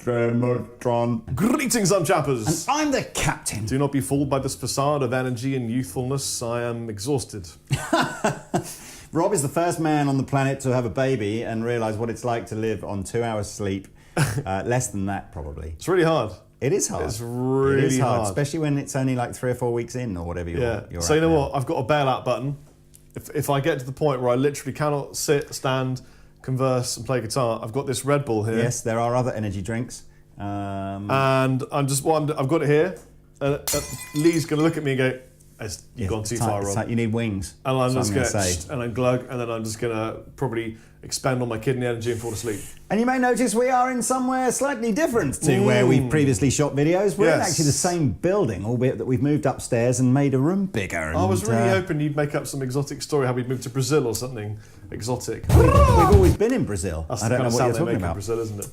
Tremotron. Greetings, I'm Chappers. And I'm the captain. Do not be fooled by this facade of energy and youthfulness. I am exhausted. Rob is the first man on the planet to have a baby and realise what it's like to live on 2 hours sleep. Less than that, probably. It's really hard. It is hard. It's really hard. Especially when it's only like 3 or 4 weeks in or whatever you're So you know what? I've got a bailout button. If I get to the point where I literally cannot sit, stand, converse and play guitar, I've got this Red Bull here. Yes, there are other energy drinks. And I've got it here. Lee's going to look at me and go, you've gone too far, Rob. You need wings. And I'm just going to, and then glug, and then I'm just going to probably expend all my kidney energy and fall asleep. And you may notice we are in somewhere slightly different to where we've previously shot videos. We're in actually the same building, albeit that we've moved upstairs and made a room bigger. And, I was really hoping you'd make up some exotic story, how we'd moved to Brazil or something exotic. We've always been in Brazil. That's I don't know what you're talking about. Brazil, isn't it?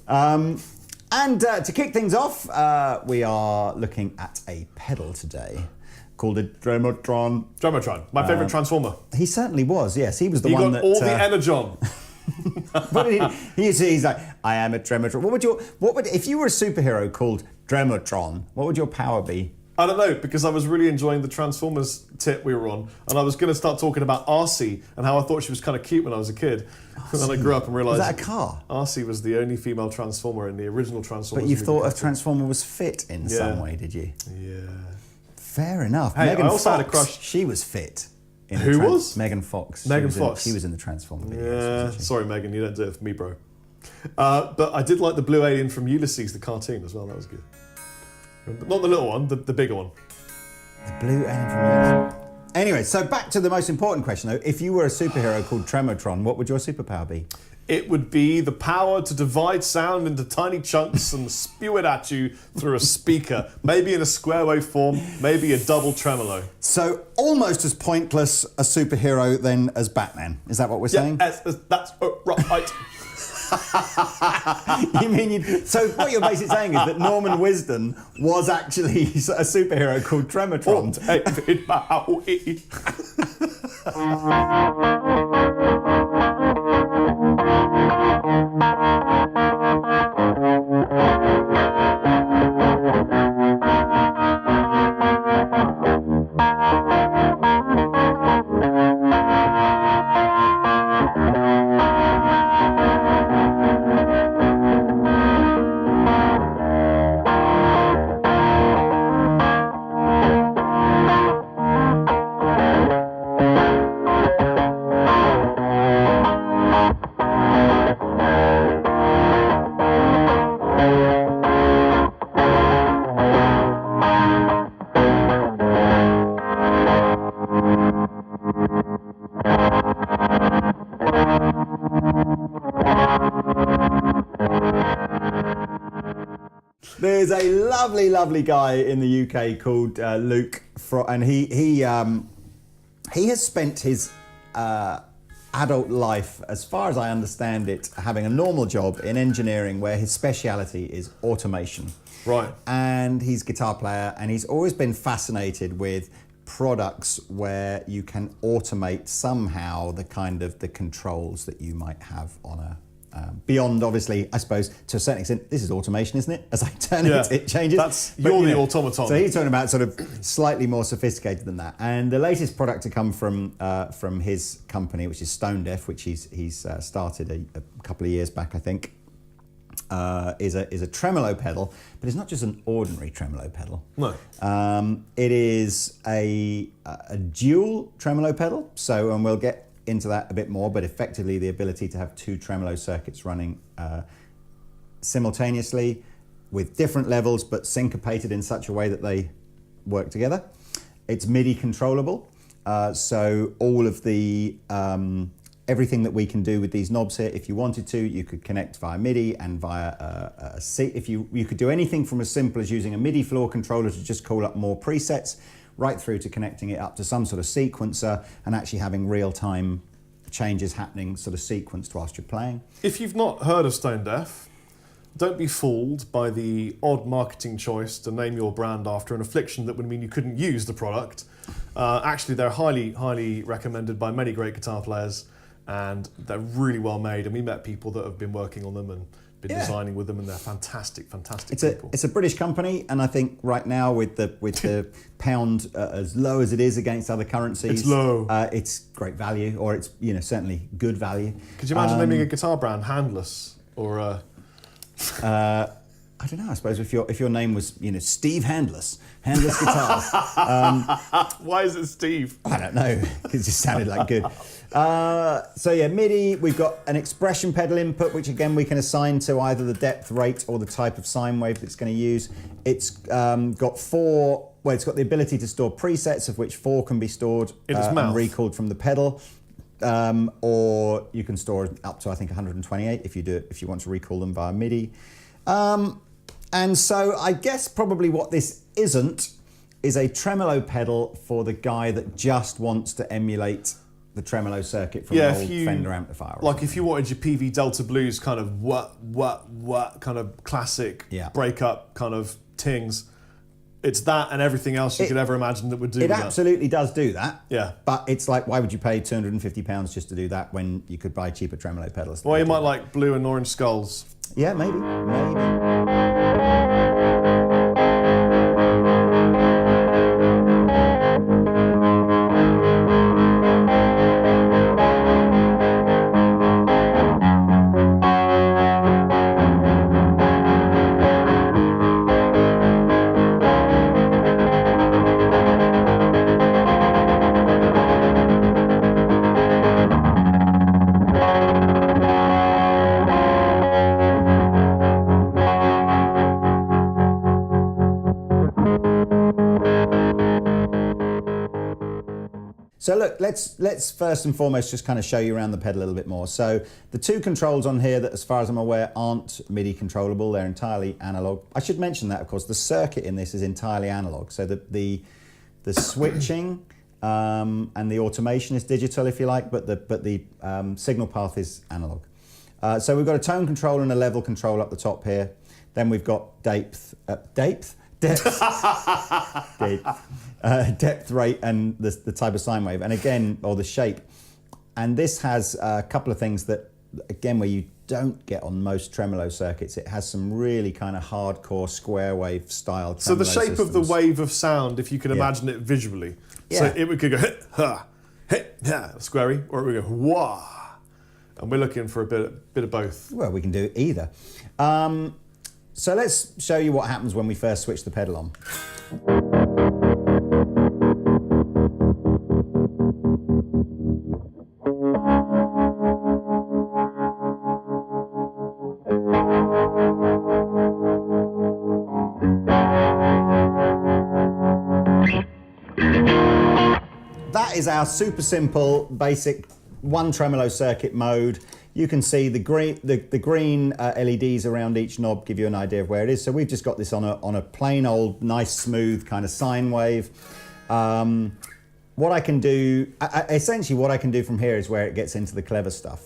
And to kick things off, we are looking at a pedal today called a Tremotron. Tremotron, my favourite transformer. He certainly was, yes. He was the one that... He got all the Energon. He's like, I am a Tremotron. What would if you were a superhero called Tremotron, what would your power be? I don't know, because I was really enjoying the Transformers tip we were on, and I was going to start talking about RC and how I thought she was kind of cute when I was a kid. And then I grew up and realised... Was that a car? RC was the only female Transformer in the original Transformers. But you thought a Transformer was fit in some way, did you? Yeah. Fair enough. Hey, Megan I also Fox, had a crush. She was fit. Who was? Megan Fox. Megan Fox. She was in the Transformer videos. Yeah, sorry Megan, you don't do it for me, bro. But I did like the blue alien from Ulysses, the cartoon as well, that was good. Not the little one, the bigger one. The blue alien from Ulysses. Anyway, so back to the most important question though. If you were a superhero called Tremotron, what would your superpower be? It would be the power to divide sound into tiny chunks and spew it at you through a speaker. Maybe in a square wave form, maybe a double tremolo. So almost as pointless a superhero then as Batman. Is that what we're saying? That's right. So what you're basically saying is that Norman Wisdom was actually a superhero called Tremotron. There's a lovely guy in the UK called Luke, and he has spent his adult life, as far as I understand it, having a normal job in engineering where his speciality is automation. Right. And he's a guitar player, and he's always been fascinated with products where you can automate somehow the controls that you might have on a beyond, obviously, I suppose, to a certain extent, this is automation, isn't it? As I turn it changes. You're the automaton. So he's talking about sort of slightly more sophisticated than that. And the latest product to come from his company, which is Stone Deaf, which he's started a couple of years back, I think, is a tremolo pedal. But it's not just an ordinary tremolo pedal. No. It is a dual tremolo pedal. So, and we'll get into that a bit more, but effectively the ability to have two tremolo circuits running simultaneously with different levels but syncopated in such a way that they work together. It's MIDI controllable, so all of the everything that we can do with these knobs here, if you wanted to, you could connect via MIDI and via a C. If you could do anything from as simple as using a MIDI floor controller to just call up more presets, right through to connecting it up to some sort of sequencer and actually having real-time changes happening sort of sequenced whilst you're playing. If you've not heard of Stone Deaf, don't be fooled by the odd marketing choice to name your brand after an affliction that would mean you couldn't use the product. Actually, they're highly recommended by many great guitar players, and they're really well made, and we met people that have been working on them and been designing with them, and they're fantastic It's people. a British company, and I think right now with the pound as low as it is against other currencies, It's low. It's great value, or it's certainly good value. Could you imagine naming a guitar brand Handless or? I don't know. I suppose if your name was Steve Handless Guitars. Why is it Steve? I don't know. It just sounded like good. So yeah, MIDI. We've got an expression pedal input, which again we can assign to either the depth, rate, or the type of sine wave it's going to use. It's got four. Well, it's got the ability to store presets, of which 4 can be stored in its mouth and recalled from the pedal. Or you can store up to I think 128 if you want to recall them via MIDI. And so I guess probably what this isn't is a tremolo pedal for the guy that just wants to emulate the tremolo circuit from an old Fender amplifier. Like if you wanted your PV Delta Blues kind of what kind of classic breakup kind of tings, it's that and everything else you could ever imagine that would do it. It Absolutely does do that. Yeah. But it's like, why would you pay £250 just to do that when you could buy cheaper tremolo pedals? Well, you might like blue and orange skulls. Yeah, maybe. So look, let's first and foremost just kind of show you around the pedal a little bit more. So the 2 controls on here that, as far as I'm aware, aren't MIDI controllable. They're entirely analog. I should mention that, of course, the circuit in this is entirely analog. So the switching and the automation is digital, if you like, but the signal path is analog. So we've got a tone control and a level control up the top here. Then we've got depth, rate, and the type of sine wave, and again, or the shape. And this has a couple of things that, again, where you don't get on most tremolo circuits. It has some really kind of hardcore square wave style tremolo So the shape systems. of the wave of sound, if you can imagine it visually. Yeah. So it could go hit, ha, squarey, or it would go wah. And we're looking for a bit of both. Well, we can do either. So let's show you what happens when we first switch the pedal on. That is our super simple, basic one tremolo circuit mode. You can see the green LEDs around each knob give you an idea of where it is. So we've just got this on a plain old, nice, smooth kind of sine wave. What I can do, essentially what I can do from here is where it gets into the clever stuff.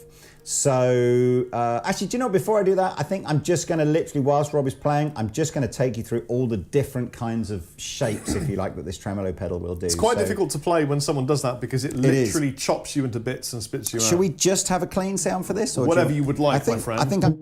So actually, do you know, before I do that, I think I'm just going to literally, whilst Rob is playing, I'm just going to take you through all the different kinds of shapes, if you like, that this tremolo pedal will do. It's quite difficult to play when someone does that because it literally chops you into bits and spits you out. Should we just have a clean sound for this? Or whatever you would like, my friend. I think I'm...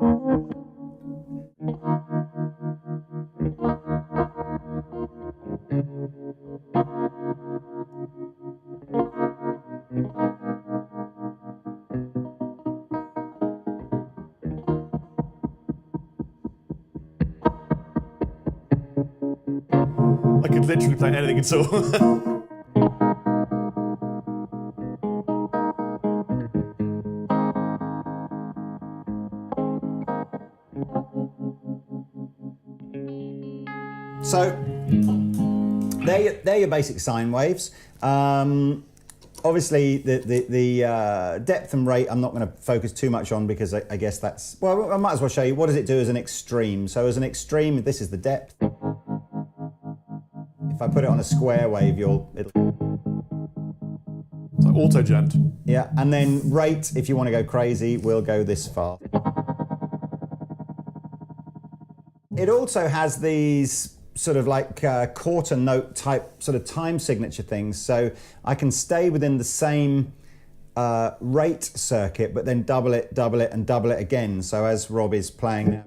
I could literally play anything at all. So they're your basic sine waves. Obviously, the depth and rate I'm not going to focus too much on because I guess that's, well, I might as well show you what does it do as an extreme. So as an extreme, this is the depth. If I put it on a square wave, it'll... It's like auto-gent. Yeah, and then rate, if you want to go crazy, will go this far. It also has these sort of like quarter note type sort of time signature things, so I can stay within the same rate circuit, but then double it, and double it again. So as Rob is playing now,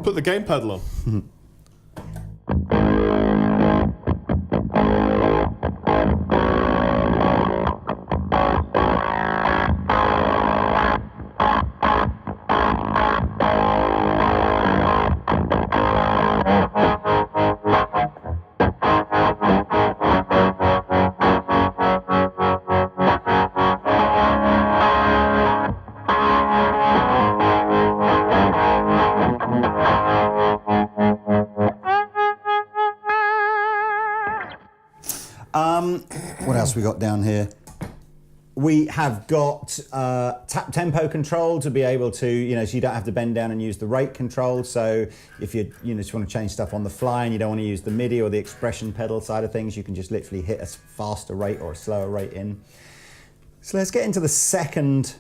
put the gain pedal on. What else we got down here? We have got tap tempo control to be able to, so you don't have to bend down and use the rate control. So if you just want to change stuff on the fly and you don't want to use the MIDI or the expression pedal side of things, you can just literally hit a faster rate or a slower rate in. So let's get into the second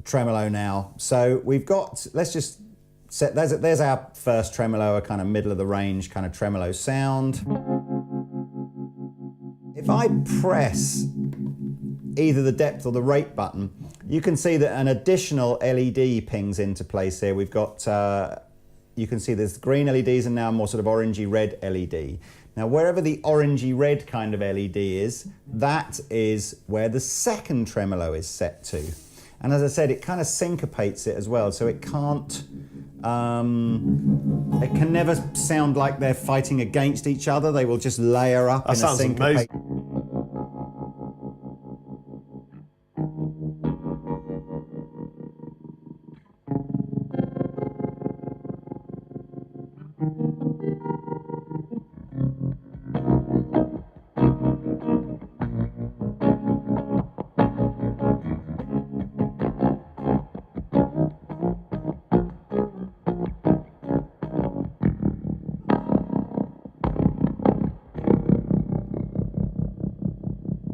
tremolo now. So we've got, let's just set, there's our first tremolo, a kind of middle of the range kind of tremolo sound. If I press either the depth or the rate button, you can see that an additional LED pings into place here. We've got, you can see there's green LEDs and now a more sort of orangey red LED. Now wherever the orangey red kind of LED is, that is where the second tremolo is set to. And as I said, it kind of syncopates it as well, so it can't, it can never sound like they're fighting against each other. They will just layer up in a syncopate. Amazing.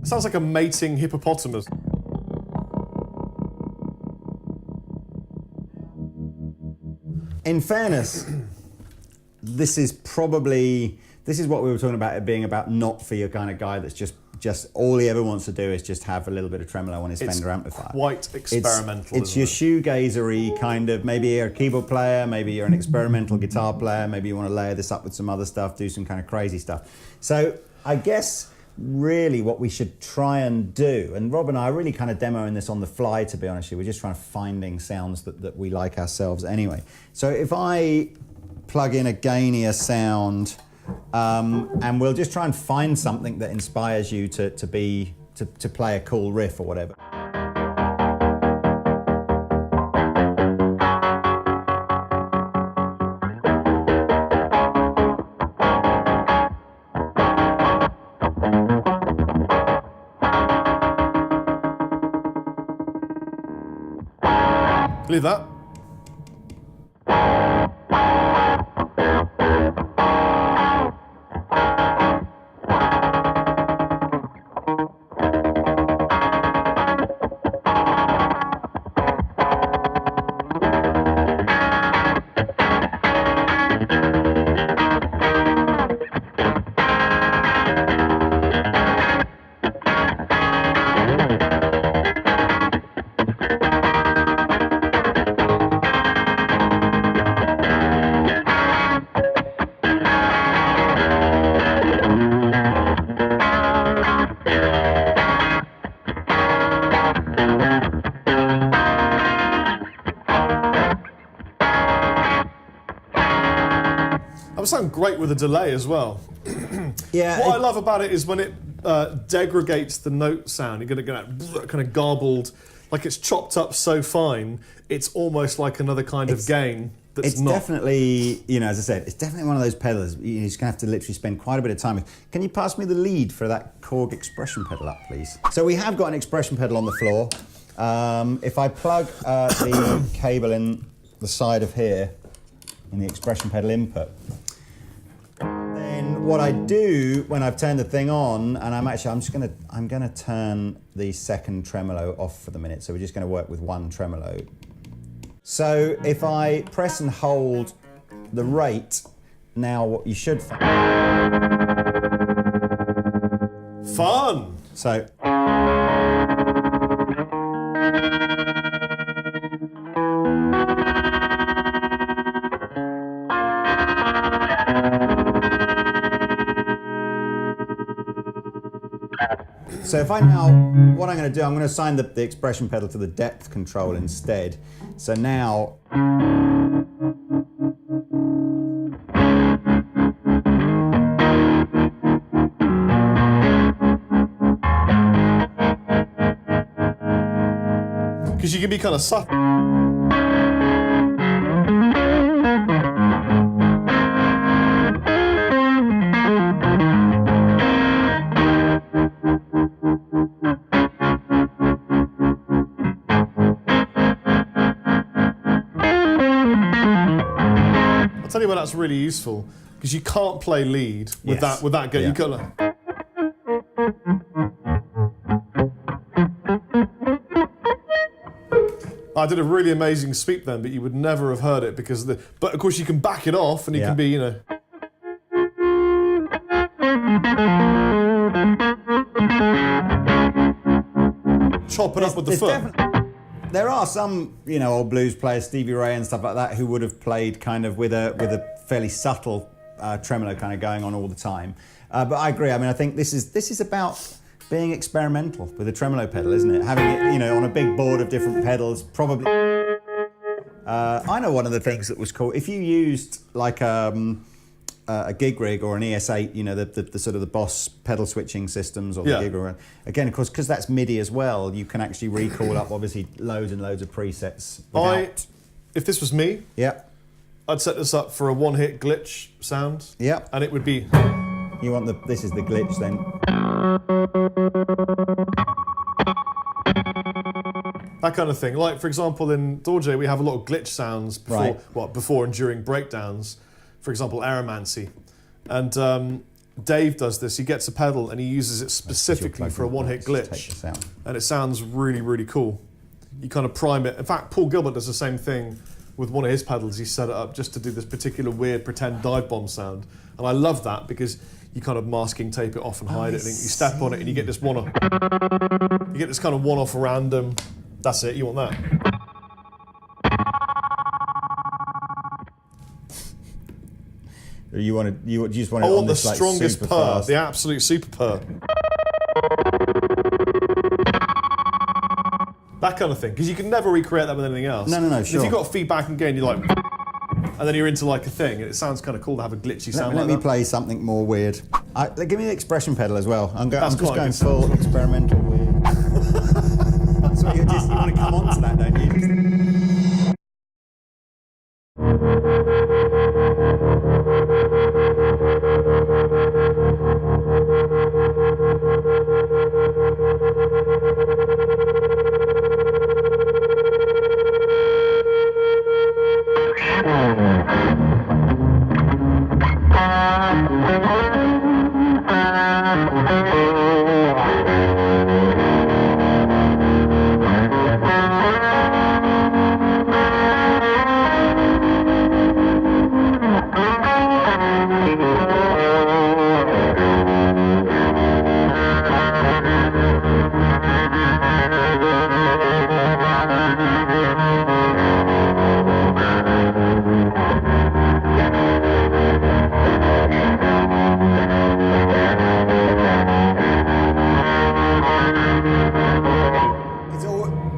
Sounds like a mating hippopotamus. In fairness, this is what we were talking about, it being about not for your kind of guy that's just all he ever wants to do is just have a little bit of tremolo on his Fender amplifier. Quite experimental. It's your shoegazery kind of, maybe you're a keyboard player, maybe you're an experimental guitar player, maybe you want to layer this up with some other stuff, do some kind of crazy stuff. So I guess really what we should try and do, and Rob and I are really kind of demoing this on the fly, to be honest with you, we're just trying to finding sounds that we like ourselves anyway. So if I plug in a gainier sound, and we'll just try and find something that inspires you to play a cool riff or whatever. Leave that. That would sound great with a delay as well. Yeah. What I love about it is when it degradates the note sound. You're going to get kind of garbled, like it's chopped up so fine, it's almost like another kind of gain. It's not. Definitely, as I said, it's definitely one of those pedals you're just going to have to literally spend quite a bit of time with. Can you pass me the lead for that Korg expression pedal up, please? So we have got an expression pedal on the floor. If I plug the cable in the side of here, in the expression pedal input, then what I do when I've turned the thing on, and I'm gonna turn the second tremolo off for the minute. So we're just gonna work with one tremolo. So if I press and hold the rate, now what you should find. Fun! So. So if I now, what I'm going to do, I'm going to assign the expression pedal to the depth control instead. So now, because you can be kind of subtle. I'll tell you why that's really useful, because you can't play lead with that guitar. Yeah. You gotta. I did a really amazing sweep then, but you would never have heard it because of the. But of course, you can back it off, and you can be, you know. Chop it up with the foot. There are some, you know, old blues players, Stevie Ray and stuff like that, who would have played kind of with a fairly subtle tremolo kind of going on all the time. But I agree. I mean, I think this is about being experimental with a tremolo pedal, isn't it? Having it, you know, on a big board of different pedals, probably. I know one of the things that was cool. If you used like a gig rig or an ES8, you know, the sort of the Boss pedal switching systems, or the gig rig. Again, of course, because that's MIDI as well, you can actually recall up obviously loads and loads of presets. If this was me, I'd set this up for a one-hit glitch sound. Yeah. And it would be. You want this is the glitch then. That kind of thing. Like, for example, in Dorje, we have a lot of glitch sounds before and during breakdowns. For example, aeromancy. And Dave does this. He gets a pedal and he uses it specifically for a one-hit glitch. And it sounds really, really cool. You kind of prime it. In fact, Paul Gilbert does the same thing with one of his pedals. He set it up just to do this particular weird pretend dive bomb sound. And I love that because you kind of masking tape it off and hide it. And you step on it and you get this one-off. You get this kind of one-off random. That's it. You want that. You just want it I on want the this, like, strongest super purr, fast. the absolute super purr. That kind of thing, because you can never recreate that with anything else. No, sure. If you've got feedback and gain, you're like, and then you're into like a thing, and it sounds kind of cool to have a glitchy sound Let like me play something more weird. Give me the expression pedal as well. I'm just going sound. full experimental weird. So you want to come on to that, don't you?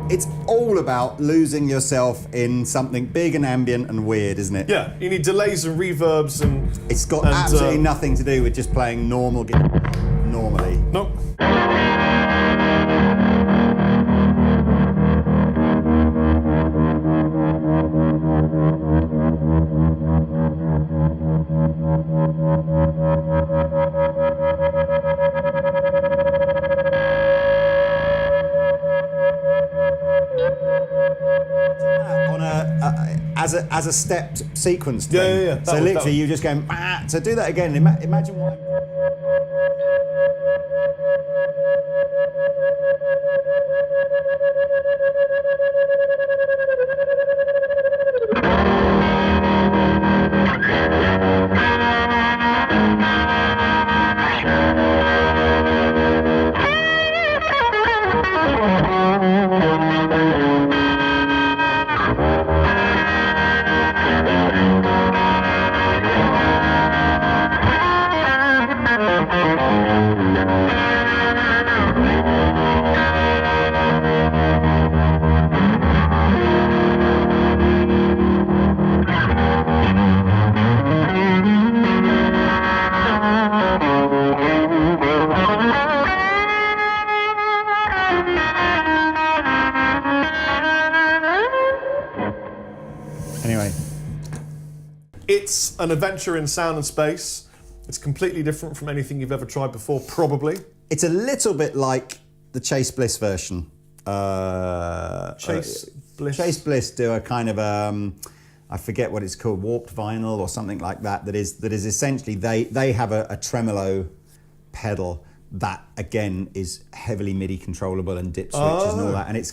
It's all about losing yourself in something big and ambient and weird, isn't it? Yeah, you need delays and reverbs and... It's got absolutely nothing to do with just playing normally. Nope. as a stepped sequence thing. Yeah. So literally, you're just going. Ah, so do that again. Imagine what. Anyway. It's an adventure in sound and space. It's completely different from anything you've ever tried before, probably. It's a little bit like the Chase Bliss version. Chase Bliss? Chase Bliss do a kind of, I forget what it's called, warped vinyl or something like that, that is essentially, they have a tremolo pedal that, again, is heavily MIDI controllable and dip switches and all that, and it's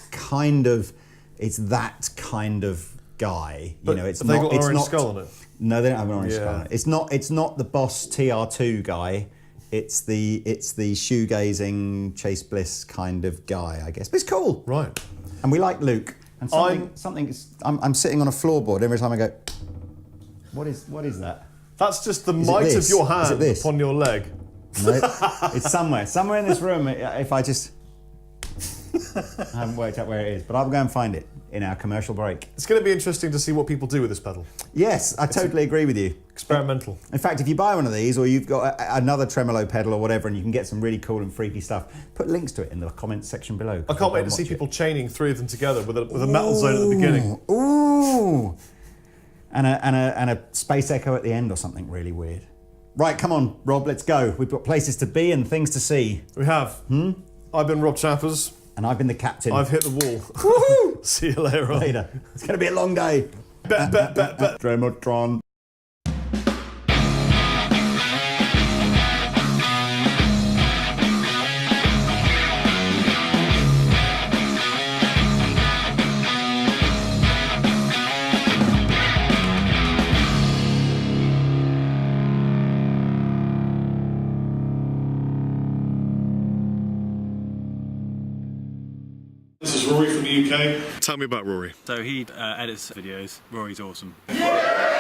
that kind of guy. But you know, it's have they not. got It's orange not. skull on it? No, they don't have an orange skull on it. It's not the Boss TR2 guy. It's the shoegazing Chase Bliss kind of guy, I guess. But it's cool, Right? and we like Luke. And I'm sitting on a floorboard every time I go. What is that? That's just the Is it might of this? your Is it hand this? upon your leg. No, it's somewhere in this room. If I just, I haven't worked out where it is, but I'll go and find it in our commercial break. It's going to be interesting to see what people do with this pedal. Yes, I totally agree with you. Experimental. In fact, if you buy one of these, or you've got another tremolo pedal or whatever, and you can get some really cool and freaky stuff, put links to it in the comments section below. I can't wait to see people chaining three of them together with a metal zone at the beginning. Ooh, and a space echo at the end or something really weird. Right, come on, Rob, let's go. We've got places to be and things to see. We have. I've been Rob Chappers. And I've been the captain. I've hit the wall. Woohoo! See you later on. Later. It's going to be a long day. Bet. Tremotron. This is Rory from the UK. Tell me about Rory. So he edits videos. Rory's awesome. Yeah!